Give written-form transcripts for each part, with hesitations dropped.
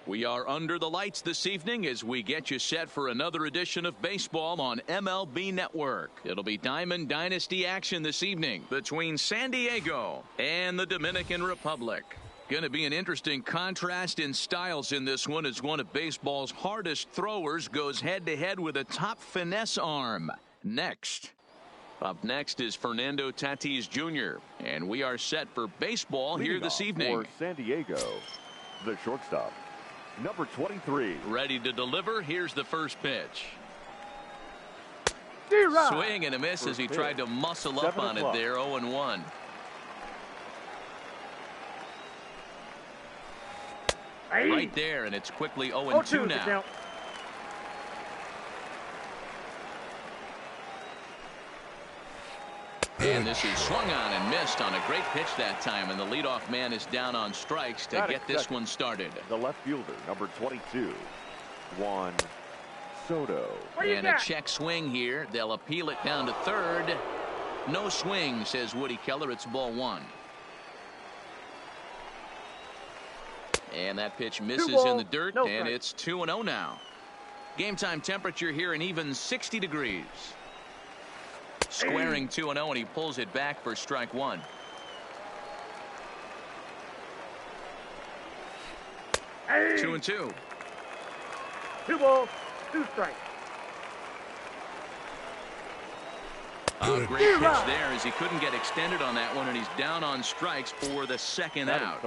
We are under the lights this evening as we get you set for another edition of baseball on MLB Network. It'll be Diamond Dynasty action this evening between San Diego and the Dominican Republic. Going to be an interesting contrast in styles in this one as one of baseball's hardest throwers goes head-to-head with a top finesse arm. Next. Up next is Fernando Tatis Jr. And we are set for baseball here this evening. For San Diego, the shortstop, number 23. Ready to deliver. Here's the first pitch. Swing and a miss as he tried to muscle up on it there. 0-1. Right there, and it's quickly 0-2 now. And this is swung on and missed on a great pitch that time, and the leadoff man is down on strikes to get this one started. The left fielder, number 22, Juan Soto. And a check swing here. They'll appeal it down to third. No swing, says Woody Keller. It's ball one. And that pitch misses in the dirt, and it's 2-0 now. Game time temperature here an even 60 degrees. Squaring 2-0, and he pulls it back for strike one. Hey. 2-2. 2 balls, 2 strikes. A great pitch there as he couldn't get extended on that one, and he's down on strikes for the second out.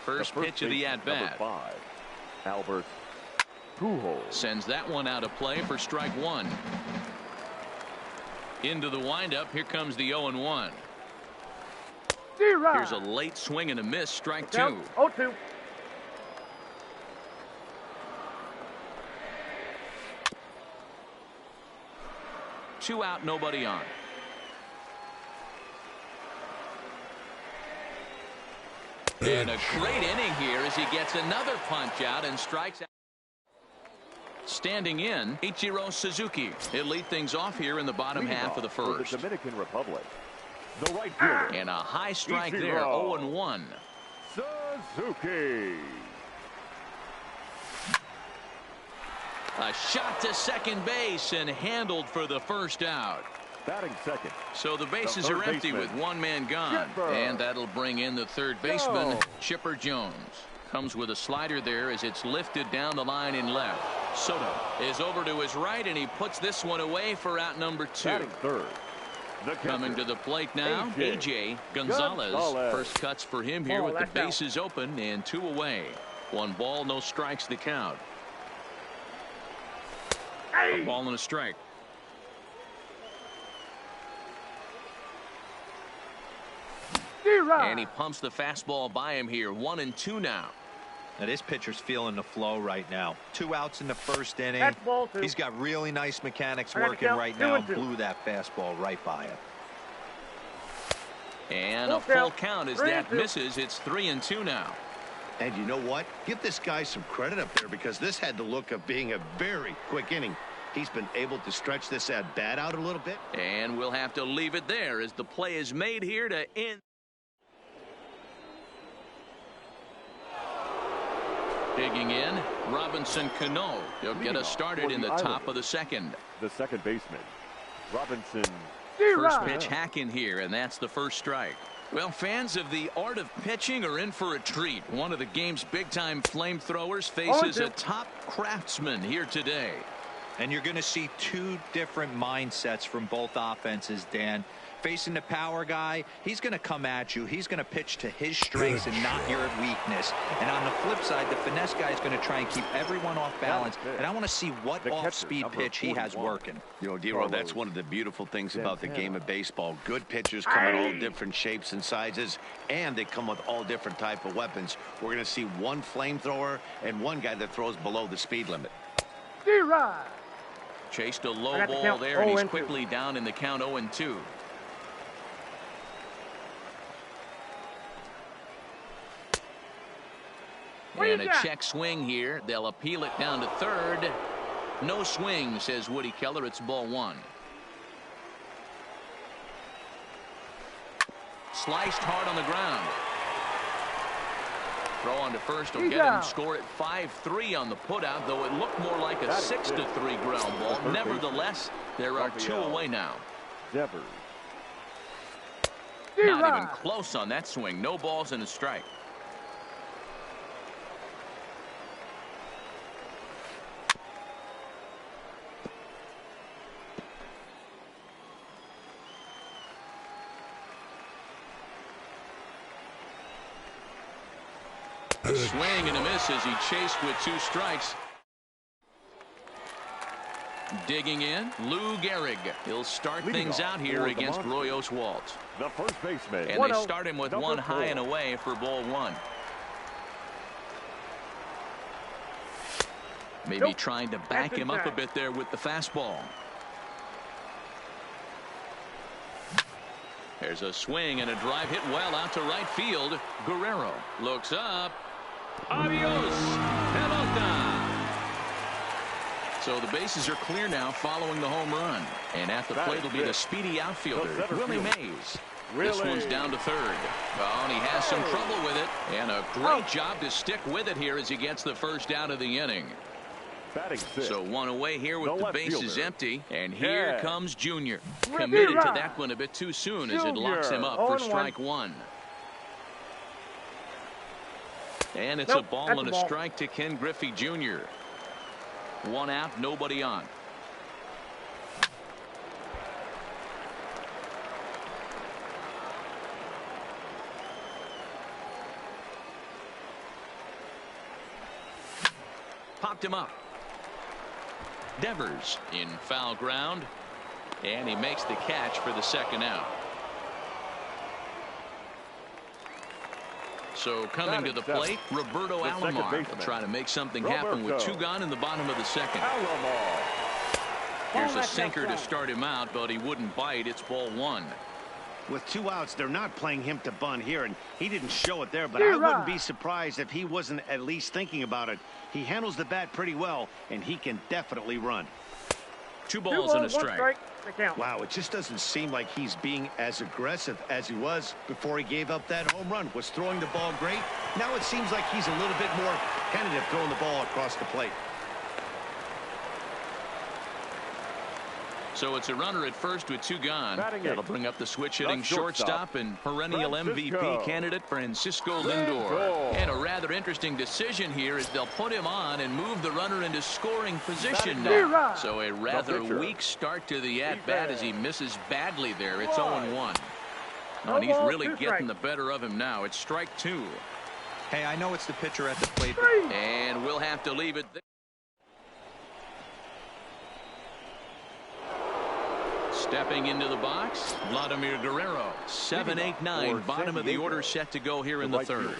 First pitch of the at-bat. 5, Albert Pujols. Sends that one out of play for strike one. Into the windup. Here comes the 0-1. Here's a late swing and a miss. Strike two. 0-2. Two out, nobody on. And a great inning here as he gets another punch out and strikes out. Standing in, Ichiro Suzuki. He'll lead things off here in the bottom half of the first. For the Dominican Republic, the right fielder. And a high strike there, 0-1. Suzuki. A shot to second base and handled for the first out. Batting second. So the bases are empty with one man gone. And that'll bring in the third baseman, Chipper Jones. Comes with a slider there as it's lifted down the line in left. Soto is over to his right, and he puts this one away for out number 2. Batting third. Coming to the plate now, A.J. Gonzalez. First cuts for him here with the bases open and 2 away. 1 ball, no strikes to count. A ball and a strike. And he pumps the fastball by him here. 1-2 now. Now this pitcher's feeling the flow right now. 2 outs in the first inning. He's got really nice mechanics working right now. Blew that fastball right by him. And a full count as that misses. It's 3-2 now. And you know what? Give this guy some credit up there because this had the look of being a very quick inning. He's been able to stretch this at bat out a little bit. And we'll have to leave it there as the play is made here to end. Digging in, Robinson Cano. He'll get us started in the top of the second. The second baseman, Robinson. First pitch hack in here, and that's the first strike. Well, fans of the art of pitching are in for a treat. One of the game's big-time flamethrowers faces a top craftsman here today. And you're going to see 2 different mindsets from both offenses, Dan. Facing the power guy, he's going to come at you. He's going to pitch to his strengths and not your weakness. And on the flip side, the finesse guy is going to try and keep everyone off balance. And I want to see what off-speed pitch he has working. You know, Dero, that's one of the beautiful things about the game of baseball. Good pitchers come in all different shapes and sizes, and they come with all different type of weapons. We're going to see one flamethrower and one guy that throws below the speed limit. Chased a low ball there, and he's quickly down in the count 0-2. And a check swing here. They'll appeal it down to third. No swing, says Woody Keller. It's ball one. Sliced hard on the ground. Throw on to first will He's get him out. score at 5-3 on the putout, though it looked more like a 6-3 ground ball. Nevertheless, there are 2 away now. Devers. Not even close on that swing. No balls and a strike. A swing and a miss as he chased with 2 strikes. Digging in, Lou Gehrig. He'll start things out here against Roy Oswalt. The first baseman. And they start him with 1 high and away for ball 1. Maybe trying to back him up a bit there with the fastball. There's a swing and a drive hit well out to right field. Guerrero looks up. Adios, pelota. So the bases are clear now following the home run. And at the plate will be the speedy outfielder, Willie Mays. This one's down to third. Oh, and he has some trouble with it. And a great job to stick with it here as he gets the first out of the inning. So 1 away here with the bases empty. And here comes Junior. Committed to that one a bit too soon as it locks him up for strike 1. And it's a ball and a strike to Ken Griffey Jr. 1 out, nobody on. Popped him up. Devers in foul ground. And he makes the catch for the 2nd out. So coming to the plate, Roberto Alomar will try to make something happen with 2 gone in the bottom of the 2nd. Here's a sinker to start him out, but he wouldn't bite. It's ball 1. With 2 outs, they're not playing him to bunt here, and he didn't show it there, but I wouldn't be surprised if he wasn't at least thinking about it. He handles the bat pretty well, and he can definitely run. 2 balls and a strike. Wow, it just doesn't seem like he's being as aggressive as he was before he gave up that home run. Was throwing the ball great. Now it seems like he's a little bit more tentative throwing the ball across the plate. So it's a runner at first with 2 gone. That'll bring up the switch-hitting shortstop and perennial MVP candidate Francisco Lindor. And a rather interesting decision here is they'll put him on and move the runner into scoring position now. So a rather weak start to the at-bat as he misses badly there. It's 0-1. Oh, and he's really getting the better of him now. It's strike 2. Hey, I know it's the pitcher at the plate. And we'll have to leave it there. Stepping into the box, Vladimir Guerrero. 7-8-9, bottom of the order set to go here in the 3rd.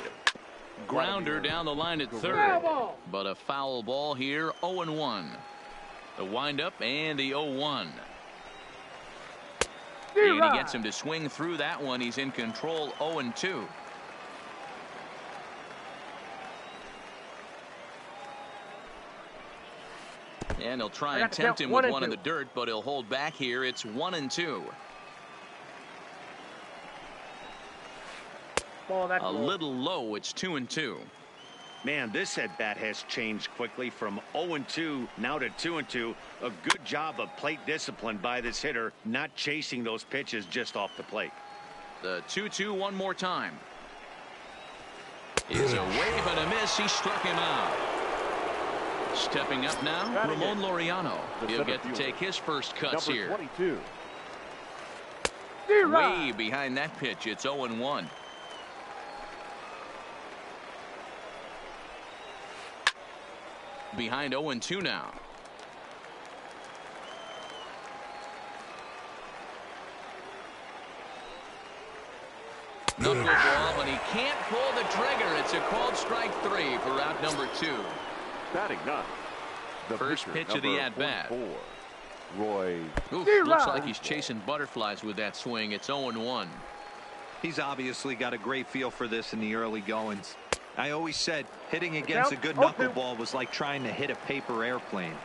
Grounder down the line at 3rd, but a foul ball here, 0-1. The windup and the 0-1. And he gets him to swing through that one. He's in control, 0-2. And he'll try and tempt him with 1 in the dirt, but he'll hold back here. It's 1-2. A little low. It's 2-2. Man, this at-bat has changed quickly from 0-2 now to 2-2. A good job of plate discipline by this hitter, not chasing those pitches just off the plate. The 2-2 one more time. Is a wave and a miss. He struck him out. Stepping up now, Ramon Laureano. He'll get to take his first cuts here. 22. Way behind that pitch. It's 0-1. Behind 0-2 now. Knuckleball, but he can't pull the trigger. It's a called strike 3 for out number 2. Batting 9. The first pitch of the at-bat. Roy. Looks like he's chasing butterflies with that swing. It's 0-1. He's obviously got a great feel for this in the early goings. I always said hitting against a good knuckleball was like trying to hit a paper airplane.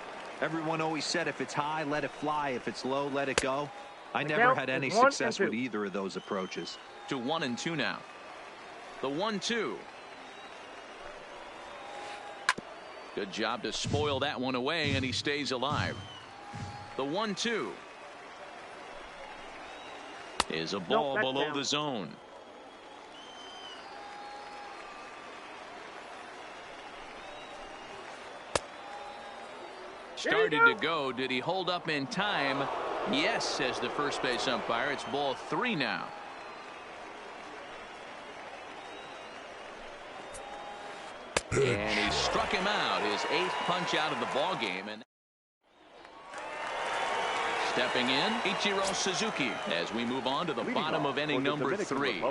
Everyone always said if it's high, let it fly. If it's low, let it go. I never had any success with either of those approaches. To 1-2 now. The 1-2. Good job to spoil that one away, and he stays alive. The 1-2 is a ball below the zone. Started to go. Did he hold up in time? Yes, says the first base umpire. It's ball 3 now. And he struck him out. His 8th punch out of the ball game. And stepping in, Ichiro Suzuki as we move on to the bottom of inning number 3.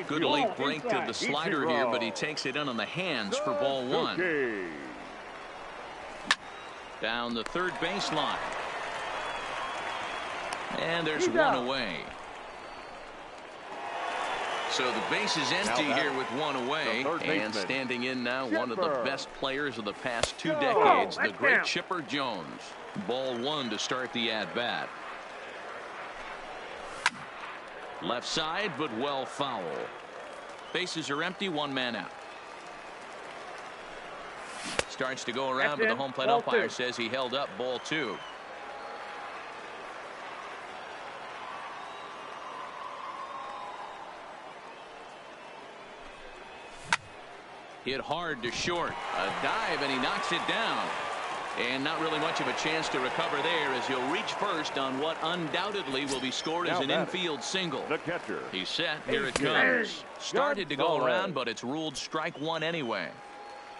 Good late break to the slider here, but he takes it in on the hands for ball 1. Down the third baseline. And there's one away. So the base is empty here with one away. And standing in now, one of the best players of the past 2 decades, the great Chipper Jones. Ball 1 to start the at-bat. Left side, but well foul. Bases are empty, 1 man out. Starts to go around, but the home plate umpire says he held up ball 2. Hit hard to short. A dive, and he knocks it down. And not really much of a chance to recover there as he'll reach first on what undoubtedly will be scored as an infield single. The catcher. He's set. Here it comes. Started to go around, but it's ruled strike 1 anyway.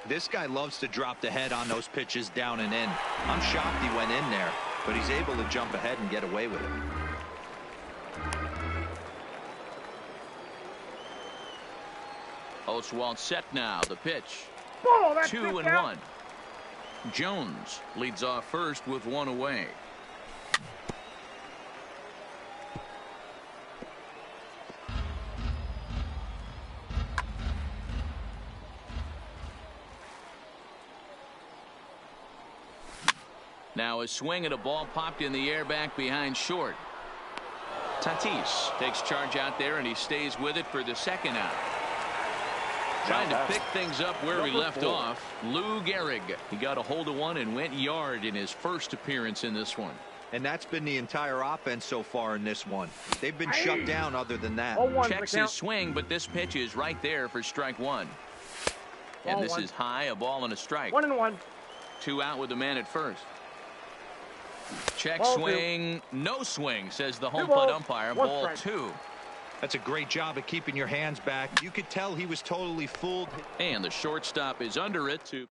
This guy loves to drop the head on those pitches down and in. I'm shocked he went in there, but he's able to jump ahead and get away with it. Oswalt set now. The pitch. 2-1. Jones leads off first with 1 away. Now a swing at a ball popped in the air back behind short. Tatis takes charge out there, and he stays with it for the 2nd out. Trying to pick things up where he left off. Lou Gehrig. He got a hold of one and went yard in his first appearance in this one. And that's been the entire offense so far in this one. They've been shut down other than that. Checks his swing, but this pitch is right there for strike 1. And this is high, a ball and a strike. 1-1. 2 out with the man at first. Check swing, no swing, says the home plate umpire. Ball 2. That's a great job of keeping your hands back. You could tell he was totally fooled. And the shortstop is under it to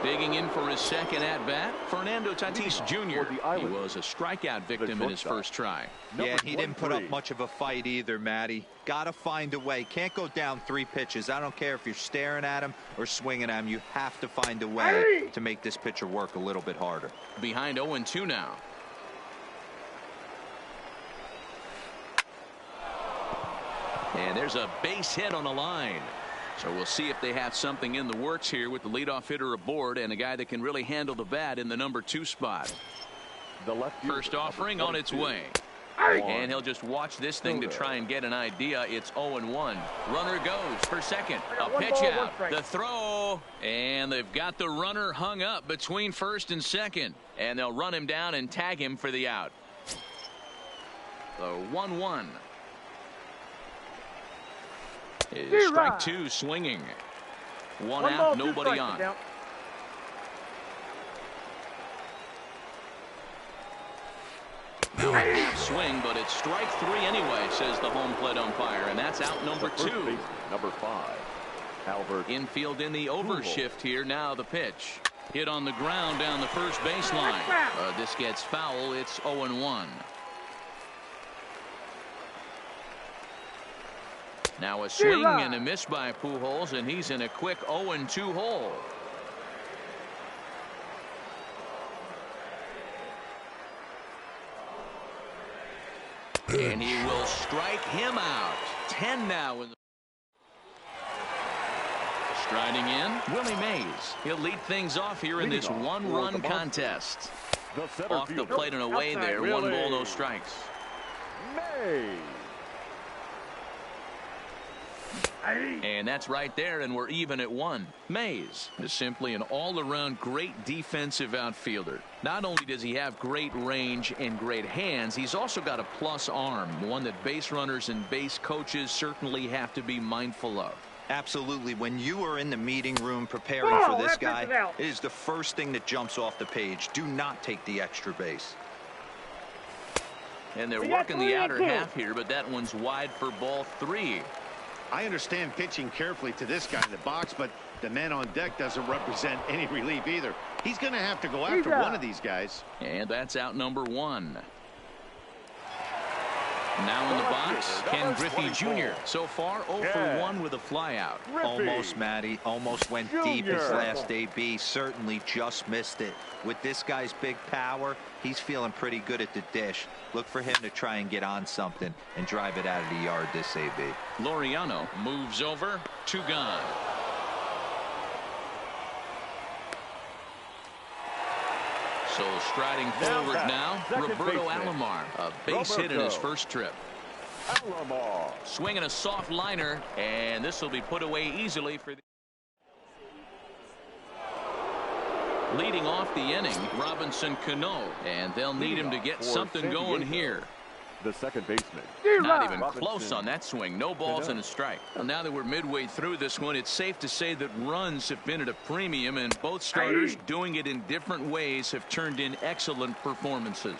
digging in for his 2nd at-bat. Fernando Tatis Jr. He was a strikeout victim in his first try. Yeah, he didn't put up much of a fight either, Matty. Gotta find a way. Can't go down 3 pitches. I don't care if you're staring at him or swinging at him. You have to find a way to make this pitcher work a little bit harder. Behind 0-2 now. And there's a base hit on the line. So we'll see if they have something in the works here with the leadoff hitter aboard and a guy that can really handle the bat in the number 2 spot. First offering on its way. And he'll just watch this thing to try and get an idea. It's 0-1. Runner goes for second. A pitch out. The throw. And they've got the runner hung up between first and second. And they'll run him down and tag him for the out. The 1-1. Is strike 2 swinging. 1 out, nobody on. Half swing, but it's strike 3 anyway, says the home plate umpire, and that's out number 2. Number 5, Albert. Infield in the overshift here. Now the pitch. Hit on the ground down the first baseline. This gets foul. It's 0-1. Now a swing and a miss by Pujols, and he's in a quick 0-2 hole. And he will strike him out. 10 now. Striding in, Willie Mays. He'll lead things off here in this 1-run contest. Off the plate and away there. 1 ball, no strikes. Mays. And that's right there, and we're even at 1. Mays is simply an all-around great defensive outfielder. Not only does he have great range and great hands, he's also got a plus arm, one that base runners and base coaches certainly have to be mindful of. Absolutely. When you are in the meeting room preparing for this guy, it is the first thing that jumps off the page. Do not take the extra base. And they're working the outer half here, but that one's wide for ball 3. I understand pitching carefully to this guy in the box, but the man on deck doesn't represent any relief either. He's going to have to go after one of these guys. And that's out number 1. Now in the box, Ken Griffey Jr. So far 0 for 1 with a flyout. Almost, Matty. Almost went deep his last AB. Certainly just missed it. With this guy's big power, he's feeling pretty good at the dish. Look for him to try and get on something and drive it out of the yard this AB. Laureano moves over. 2 gone. So striding forward now, Roberto Alomar, a base hit in his first trip. Alomar. Swinging a soft liner, and this will be put away easily for the... Leading off the inning, Robinson Cano, and they'll need him to get something going here. The second baseman. Not even close on that swing. No balls and a strike. Well, now that we're midway through this one, it's safe to say that runs have been at a premium, and both starters doing it in different ways have turned in excellent performances.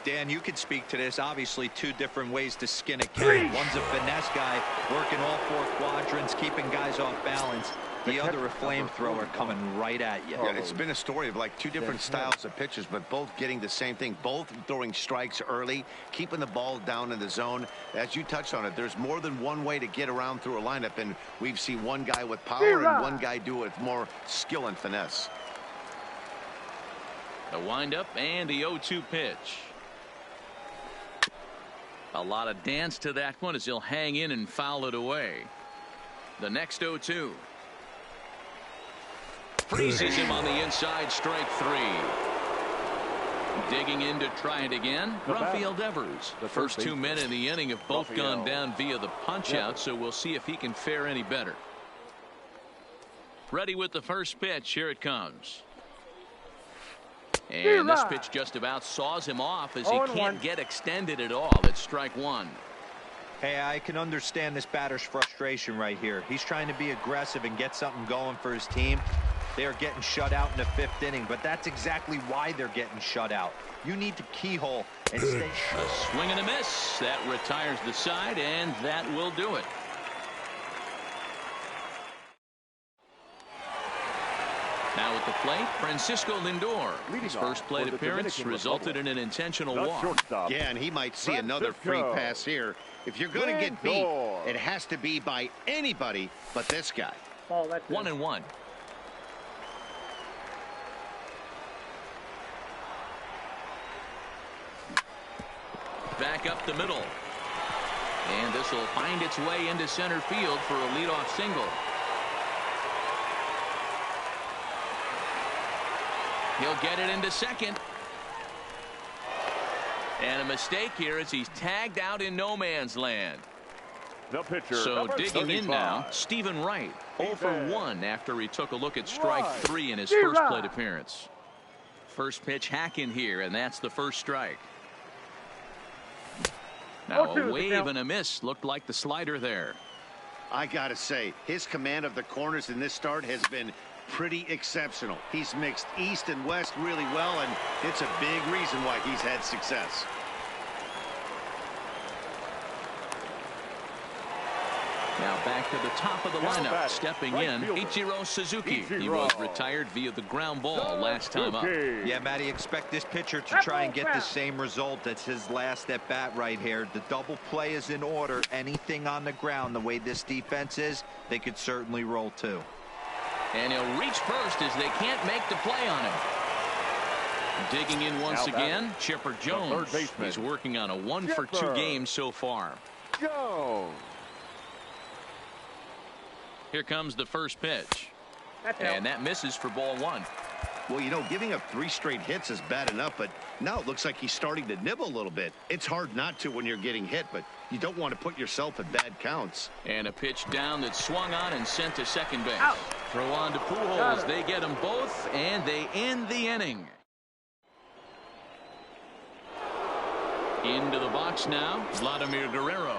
Dan, you could speak to this. Obviously, 2 different ways to skin a cat. One's a finesse guy working all 4 quadrants, keeping guys off balance. The other a flamethrower coming right at you. Yeah, it's been a story of like 2 different styles of pitchers, but both getting the same thing. Both throwing strikes early, keeping the ball down in the zone. As you touched on it, there's more than one way to get around through a lineup, and we've seen one guy with power and one guy do it with more skill and finesse. The windup and the 0-2 pitch. A lot of dance to that one as he'll hang in and foul it away. The next 0-2. Freezes him on the inside, strike 3. Digging in to try it again, Rafael Devers. The first 2 men in the inning have both gone down via the punch-out, so we'll see if he can fare any better. Ready with the first pitch. Here it comes. And this pitch just about saws him off as he can't get extended at all. It's strike 1. Hey, I can understand this batter's frustration right here. He's trying to be aggressive and get something going for his team. They're getting shut out in the 5th inning, but that's exactly why they're getting shut out. You need to keyhole and stay. A swing and a miss. That retires the side, and that will do it. Now at the plate, Francisco Lindor. His first plate appearance resulted in an intentional walk. Yeah, and he might see another free pass here. If you're going to get beat, it has to be by anybody but this guy. 1-1. Back up the middle. And this will find its way into center field for a leadoff single. He'll get it into second. And a mistake here as he's tagged out in no man's land. The pitcher, so digging 35. in now, Stephen Wright, 0 for 1 after he took a look at strike 3 in his first plate appearance. First pitch hack in here, and that's the first strike. Now a wave and a miss. Looked like the slider there. I gotta say, his command of the corners in this start has been pretty exceptional. He's mixed east and west really well, and it's a big reason why he's had success. Now back to the top of the lineup. Stepping in, Ichiro Suzuki. He was retired via the ground ball last time up. Yeah, Matty, expect this pitcher to try and get the same result. That's his last at bat right here. The double play is in order. Anything on the ground, the way this defense is, they could certainly roll too. And he'll reach first as they can't make the play on him. Digging in once again, Chipper Jones. He's working on a 1 for 2 game so far. Jones. Here comes the first pitch. And that misses for ball 1. Well, you know, giving up 3 straight hits is bad enough, but now it looks like he's starting to nibble a little bit. It's hard not to when you're getting hit, but you don't want to put yourself at bad counts. And a pitch down that swung on and sent to second base. Out. Throw on to Pujols. They get them both, and they end the inning. Into the box now, Vladimir Guerrero.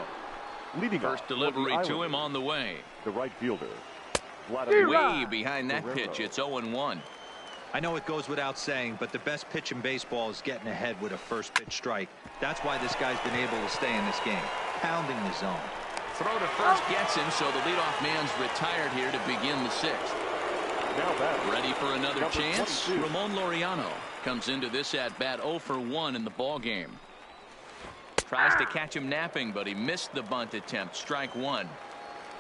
Leading First off for delivery the to him Islanders, on the way. the right fielder, Vladimir Way behind that Guerrero. pitch. It's 0-1. I know it goes without saying, but the best pitch in baseball is getting ahead with a first pitch strike. That's why this guy's been able to stay in this game, pounding the zone. Throw to first gets him, so the leadoff man's retired here to begin the 6th. Now batting, Ready for another number chance? 22. Ramon Laureano comes into this at bat 0 for 1 in the ball game. Tries to catch him napping, but he missed the bunt attempt. Strike 1.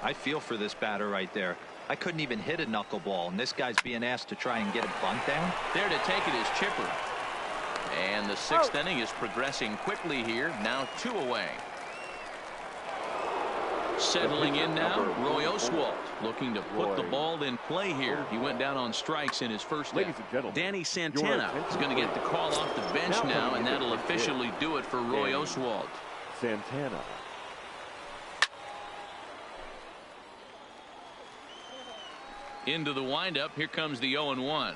I feel for this batter right there. I couldn't even hit a knuckleball, and this guy's being asked to try and get a bunt down. There to take it is Chipper. And the 6th inning is progressing quickly here. Now 2 away. Settling in now, Roy Oswalt looking to put the ball in play here. He went down on strikes in his first Ladies half. and gentlemen, Danny Santana is going to get the call off the bench now, and that'll officially do it for Roy Oswalt. Santana. Into the windup. Here comes the 0-1.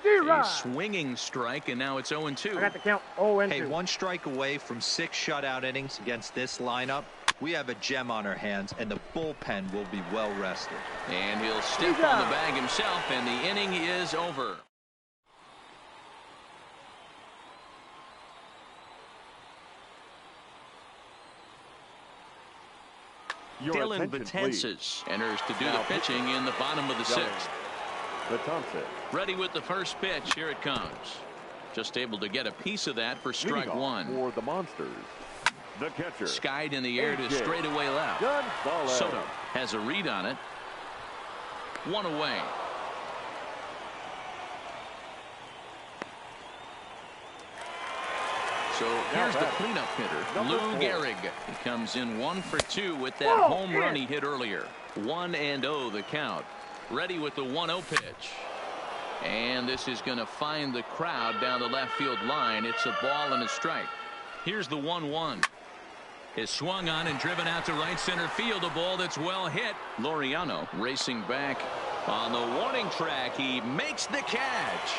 A swinging strike, and now it's 0-2. I got the count. 0-2. Hey, 1 strike away from 6 shutout innings against this lineup. We have a gem on our hands, and the bullpen will be well rested. And he'll step on the bag himself, and the inning is over. Dylan Betances enters to do the pitching in the bottom of the 6th. Betances. Ready with the first pitch. Here it comes. Just able to get a piece of that for strike 1. For the Monsters, the catcher. Skied in the air to AJ straightaway left. Gonzalez. Soto has a read on it. 1 away. So here's the cleanup hitter, Lou Gehrig. He comes in 1 for 2 with that home run he hit earlier. 1-0 the count. Ready with the 1-0 pitch. And this is going to find the crowd down the left field line. It's a ball and a strike. Here's the 1-1. Is swung on and driven out to right center field. A ball that's well hit. Laureano racing back on the warning track. He makes the catch.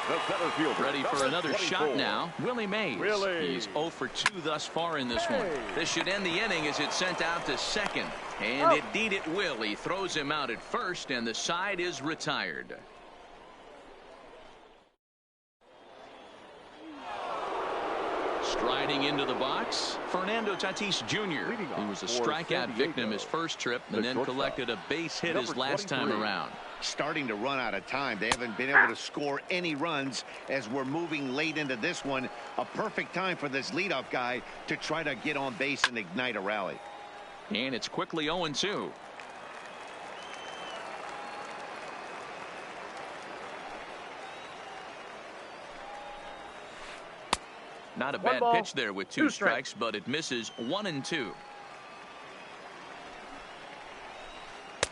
The center fielder, Ready for another 24. shot now. Willie Mays. Willie. He's 0 for 2 thus far in this one. This should end the inning as it's sent out to second. And indeed it will. He throws him out at first, and the side is retired. Striding into the box, Fernando Tatis Jr. He was a strikeout victim his first trip and then collected a base hit his last time around. Starting to run out of time. They haven't been able to score any runs as we're moving late into this one. A perfect time for this leadoff guy to try to get on base and ignite a rally. And it's quickly 0-2. Not a bad pitch there with 2 strikes, but it misses. 1-2.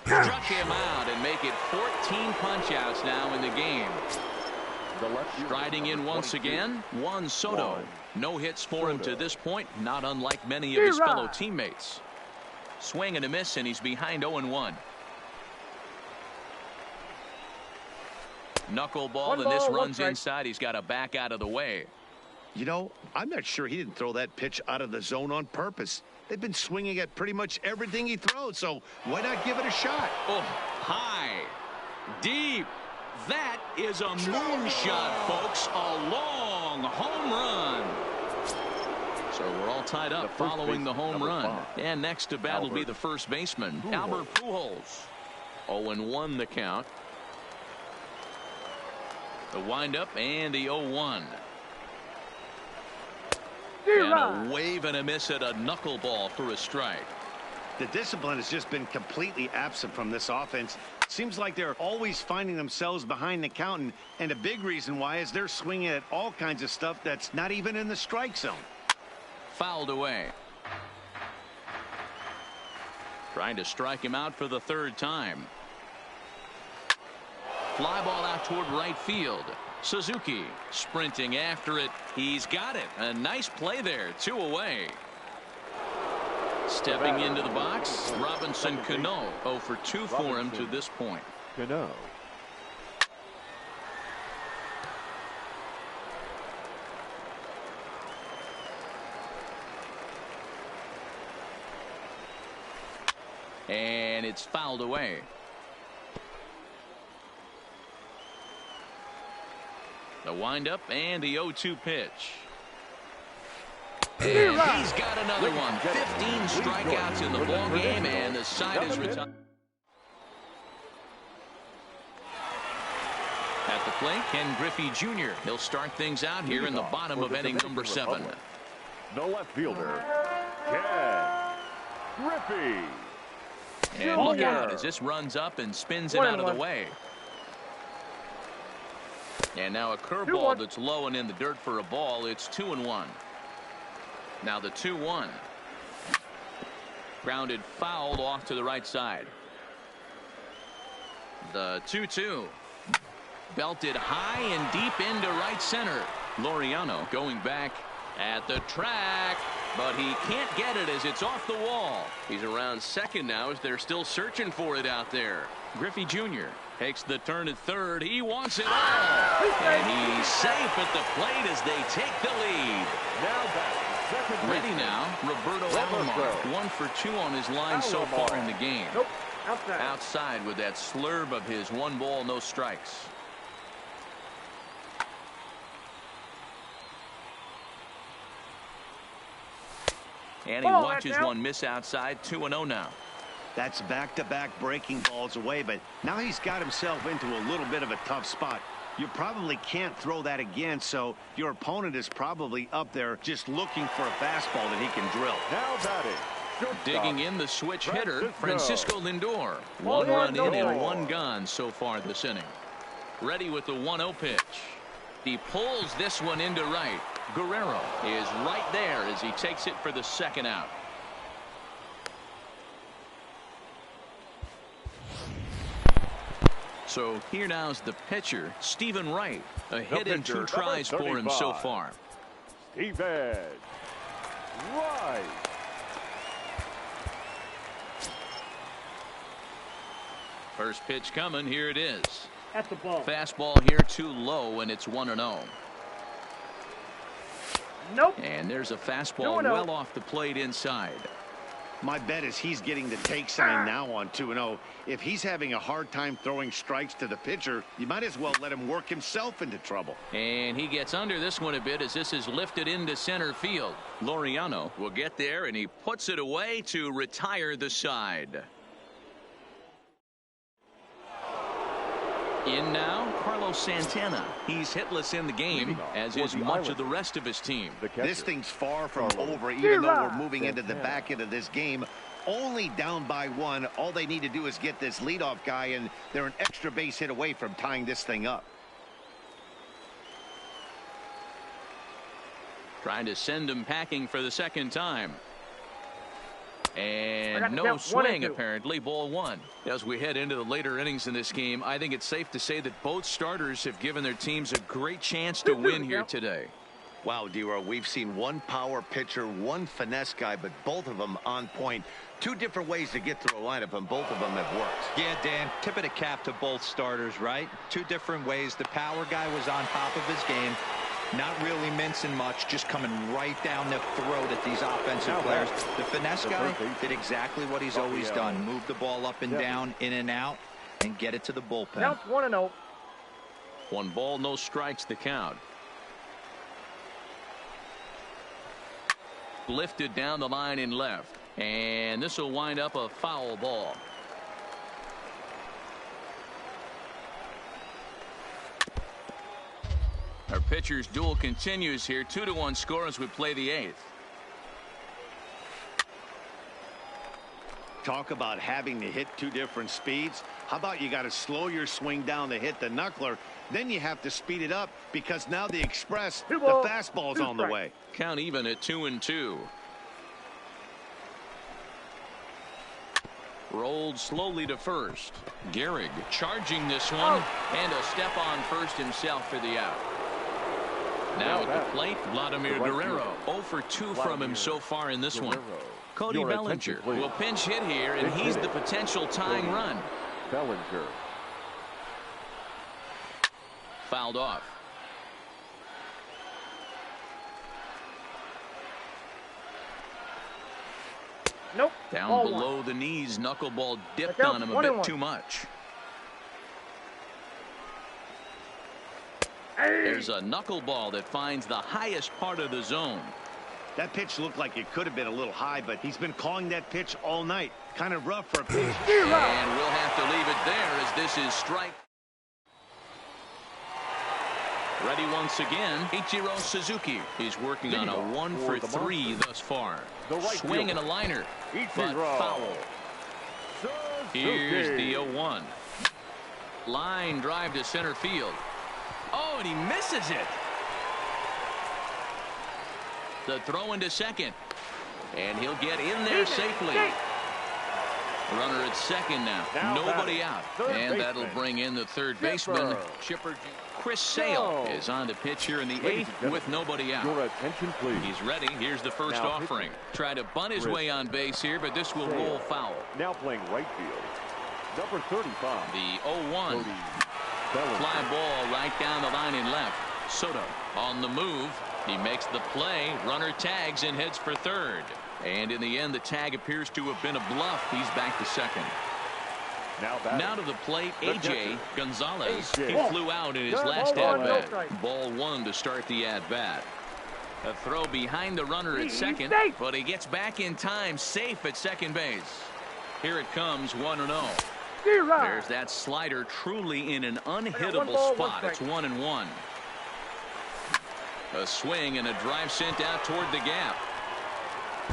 Struck him out and make it 14 punch-outs now in the game. Striding in once again, Juan Soto. No hits for him to this point, not unlike many of his fellow teammates. Swing and a miss, and he's behind 0-1. Knuckleball, and this runs inside. He's got to back out of the way. You know, I'm not sure he didn't throw that pitch out of the zone on purpose. They've been swinging at pretty much everything he throws, so why not give it a shot? Oh, high, deep. That is a moonshot, folks. A long home run. So we're all tied up following the home run. And next to bat will be the first baseman, Albert Pujols. 0-1 the count. The windup and the 0-1. And a wave and a miss at a knuckleball for a strike. The discipline has just been completely absent from this offense. Seems like they're always finding themselves behind the count, and a big reason why is they're swinging at all kinds of stuff that's not even in the strike zone. Fouled away. Trying to strike him out for the 3rd time. fly ball out toward right field. Suzuki sprinting after it. He's got it. A nice play there. 2 away. Stepping into the box, Robinson Cano. 0 for 2 for him to this point. Cano. And it's fouled away. The windup and the 0-2 pitch. And he's got another one. 15 strikeouts in the ball game, and the side is retired. At the plate, Ken Griffey Jr. He'll start things out here in the bottom of inning number 7. The left fielder, Ken Griffey. And look out as this runs up and spins it out of the way. And now a curveball that's low and in the dirt for a ball. It's 2-1. Now the 2-1. Grounded fouled off to the right side. The 2-2. Belted high and deep into right center. Laureano going back at the track, but he can't get it as it's off the wall. He's around second now as they're still searching for it out there. Griffey Jr. takes the turn at third. He wants it all. And he's safe at the plate as they take the lead. Now back. Ready now, Roberto Alomar. 1 for 2 on his line so far in the game. Nope. Outside. Outside with that slurve of his 1 ball, no strikes. And he watches one miss outside. 2-0 now. That's back-to-back breaking balls away, but now he's got himself into a little bit of a tough spot. You probably can't throw that again, so your opponent is probably up there just looking for a fastball that he can drill. Now batting. Digging in the switch hitter, Francisco Lindor. 1 run in and 1 gone so far this inning. Ready with the 1-0 pitch. He pulls this one into right. Guerrero is right there as he takes it for the 2nd out. So here now's the pitcher, Stephen Wright. A hit in 2 tries for him so far. Stephen Wright. First pitch coming. Here it is. That's the ball. Fastball here too low, and it's 1-0. Nope. And there's a fastball well off the plate inside. My bet is he's getting the take sign now on 2-0. If he's having a hard time throwing strikes to the pitcher, you might as well let him work himself into trouble. And he gets under this one a bit as this is lifted into center field. Laureano will get there, and he puts it away to retire the side. In now, Carlos Santana. He's hitless in the game, as is much of the rest of his team. This thing's far from over, even though we're moving into the back end of this game. Only down by 1. All they need to do is get this leadoff guy, and they're an extra base hit away from tying this thing up. Trying to send him packing for the 2nd time. And no swing, apparently. Ball 1. As we head into the later innings in this game, I think it's safe to say that both starters have given their teams a great chance to win here today. Wow, D-Row, we've seen 1 power pitcher, 1 finesse guy, but both of them on point. 2 different ways to get through a lineup, and both of them have worked. Yeah, Dan, tip of the cap to both starters, right? 2 different ways. The power guy was on top of his game. Not really mincing much, just coming right down the throat at these offensive players. The finesse guy did exactly what he's always done. Move the ball up and down, in and out, and get it to the bullpen. Now it's 1-0. 1 ball, no strikes, the count. Lifted down the line in left. And this will wind up a foul ball. Our pitcher's duel continues here. 2-1 score as we play the 8th. Talk about having to hit 2 different speeds. How about you got to slow your swing down to hit the knuckler? Then you have to speed it up because now the express, the fastball's on the way. Count even at 2-2. Rolled slowly to first. Gehrig charging this one, and a step on first himself for the out. Now at the plate, Vladimir Guerrero. 0 for 2 from him so far in this one. Cody Bellinger will pinch hit here, and he's the potential tying run. Bellinger. Fouled off. Nope. Down Ball below one. the knees, knuckleball dipped Look out, on him a 1-1. bit too much. There's a knuckleball that finds the highest part of the zone. That pitch looked like it could have been a little high, but he's been calling that pitch all night. Kind of rough for a pitch. And we'll have to leave it there as this is strike. Ready once again, Ichiro Suzuki. He's working on a 1 for 3 thus far. Swing and a liner, but foul. Here's the 0-1. Line drive to center field. Oh, and he misses it. The throw into second. And he'll get in there safely. Runner at second now. Nobody out. And that'll bring in the third baseman, Chipper. Chris Sale is on the pitch here in the 8th with nobody out. Your attention, please. He's ready. Here's the first offering. Try to bunt his way on base here, but this will roll foul. Now playing right field. Number 35. The 0-1. Fly ball right down the line and left. Soto on the move. He makes the play. Runner tags and heads for third. And in the end, the tag appears to have been a bluff. He's back to second. Now to the plate, A.J. Gonzalez. He flew out in his last at-bat. Ball 1 to start the at-bat. A throw behind the runner at second, but he gets back in time, safe at second base. Here it comes, 1-0. There's that slider, truly in an unhittable spot. It's 1-1. A swing and a drive sent out toward the gap.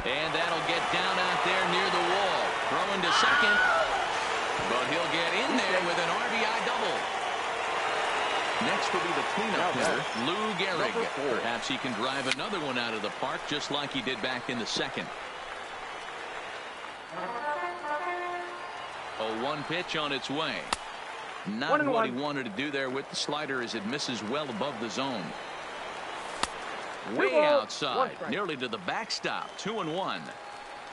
And that'll get down out there near the wall. Throwing to second. But he'll get in there with an RBI double. Next will be the cleanup hitter, Lou Gehrig. Perhaps he can drive another one out of the park just like he did back in the second. A 1 pitch on its way. Not what he wanted to do there with the slider as it misses well above the zone. Way outside, nearly to the backstop. 2-1.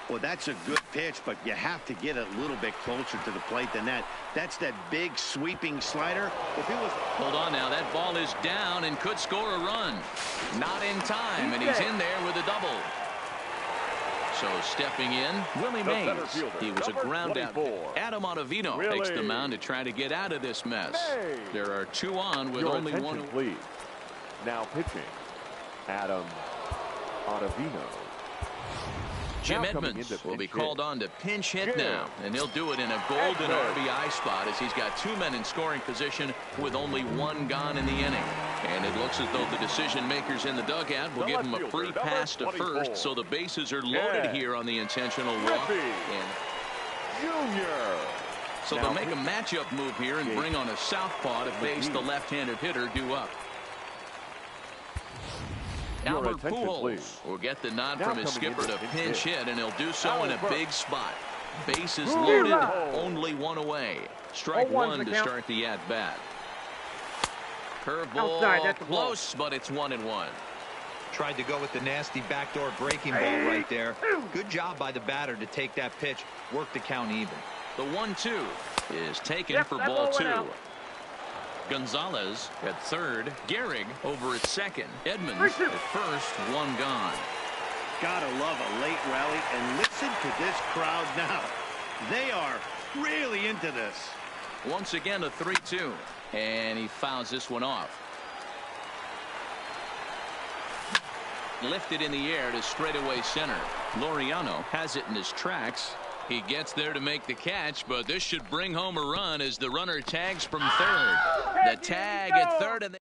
Well, that's a good pitch, but you have to get a little bit closer to the plate than that. That's that big sweeping slider. If it was... Hold on now. That ball is down and could score a run. Not in time, and he's in there with a double. So stepping in, Willie Mays. He was a ground out. Adam Ottavino takes the mound to try to get out of this mess. There are 2 on with only 1. Please. Now pitching, Adam Ottavino. Jim Edmonds will be called on to pinch hit now, and he'll do it in a golden RBI spot as he's got 2 men in scoring position with only 1 gone in the inning. And it looks as though the decision makers in the dugout will give him a free pass to first, so the bases are loaded here on the intentional walk. So they'll make a matchup move here and bring on a southpaw to face the left-handed hitter due up. Albert Pujols will get the nod from his skipper to pinch hit, and he'll do so in a big spot. Bases loaded, only 1 away. Strike 1 to start the at-bat. Curveball close, but it's 1-1. Tried to go with the nasty backdoor breaking ball right there. Good job by the batter to take that pitch, work the count even. The 1-2 is taken for ball 2. Gonzalez at third. Gehrig over at second. Edmonds at first. 1 gone. Gotta love a late rally, and listen to this crowd now. They are really into this. Once again a 3-2, and he fouls this one off. Lifted in the air to straightaway center. Laureano has it in his tracks. He gets there to make the catch, but this should bring home a run as the runner tags from third. The tag at third, and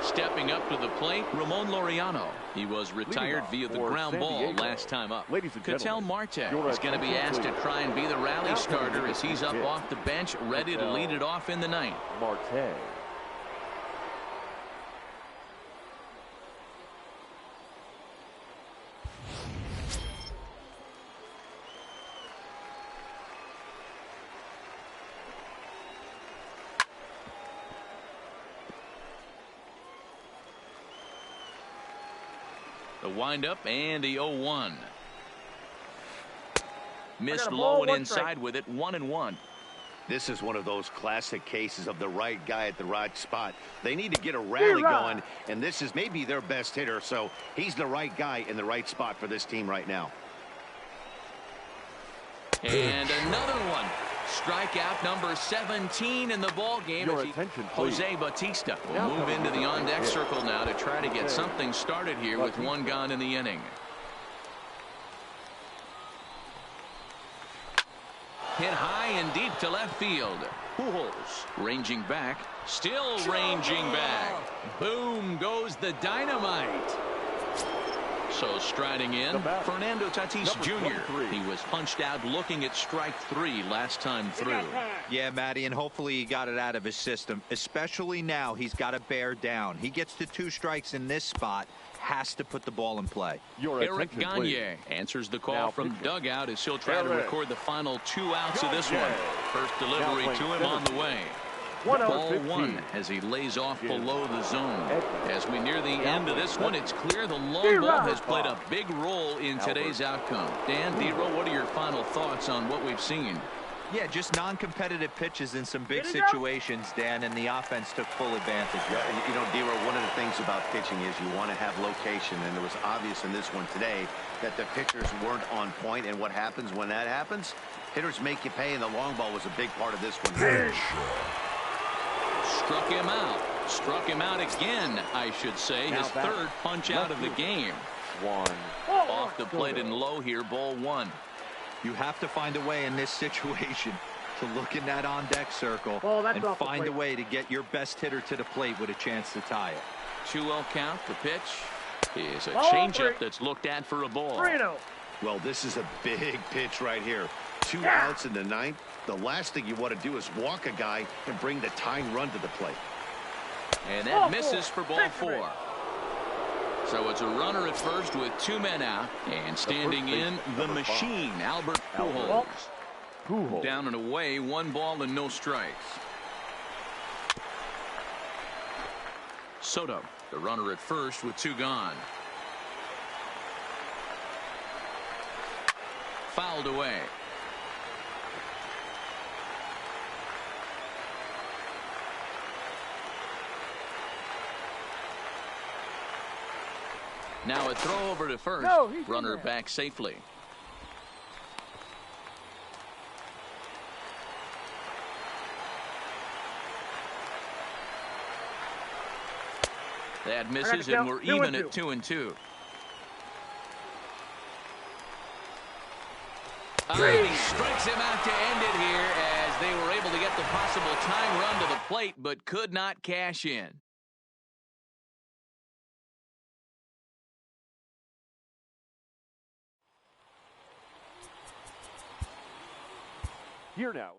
stepping up to the plate, Ramon Laureano. He was retired via the ground ball last time up. Ketel Marte is going to be asked to try and be the rally starter as he's up off the bench, ready to lead it off in the 9th. The windup and the 0-1. Missed ball, low and 1 inside strike. with it, 1-1. This is one of those classic cases of the right guy at the right spot. They need to get a rally going, and this is maybe their best hitter, so he's the right guy in the right spot for this team right now. And another one. Strikeout number 17 in the ball game. Your as attention, please. Jose Bautista will Now move coming into to the the on-deck plate. circle now to try to get Okay. something started here with Bautista. 1 gone in the inning. Hit high and deep to left field. Pujols ranging back. Still ranging back. Boom goes the dynamite. So striding in, The batter, Fernando Tatis number Jr. 23. He was punched out looking at strike 3 last time through. Yeah, Matty, and hopefully he got it out of his system. Especially now, he's got to bear down. He gets to 2 strikes in this spot, has to put the ball in play. Your Eric attention, please. Gagne answers the call Now from pitching. dugout as he'll try to Eric record the final 2 outs of this Gagne. one. First delivery Now to playing him on the center way. 1-0. Ball 15. 1 as he lays off Jim. below the zone. Edwards. As we near the Now end of this one, playing it's clear the long D-Rod. ball has played a big role in today's Albert. outcome. Dan, D-Row, what are your final thoughts on what we've seen? Yeah, just non-competitive pitches in some big Did he go? situations, Dan, and the offense took full advantage. Yeah, you know, D-Row, one of the things about pitching is you want to have location, and it was obvious in this one today that the pitchers weren't on point, and what happens when that happens? Hitters make you pay, and the long ball was a big part of this one. Struck him out. Struck him out again, I should say. Now His back. third punch out of the game. 1. Off the plate and low here, ball 1. You have to find a way in this situation to look in that on-deck circle Oh, that's and off the find a plate. way to get your best hitter to the plate with a chance to tie it. 2-0 count. The pitch is a Ball changeup 3. that's looked at for a ball. 3-0. Well, this is a big pitch right here. 2 Yeah. outs in the 9th. The last thing you want to do is walk a guy and bring the tying run to the plate. And Ball that misses 4. for ball 4. So it's a runner at first with 2 men out. And standing first in, baseman, the number 5. machine, Albert Albert. Pujols. Pujols. Down and away, 1 ball and no strikes. Soto, the runner at first with 2 gone. Fouled away. Now a throw over to first. No, he's in Runner there. back safely. That misses, and count. we're 2 even and at 2. 2 and 2. He strikes him out to end it here as they were able to get the possible tying run to the plate, but could not cash in. Here now.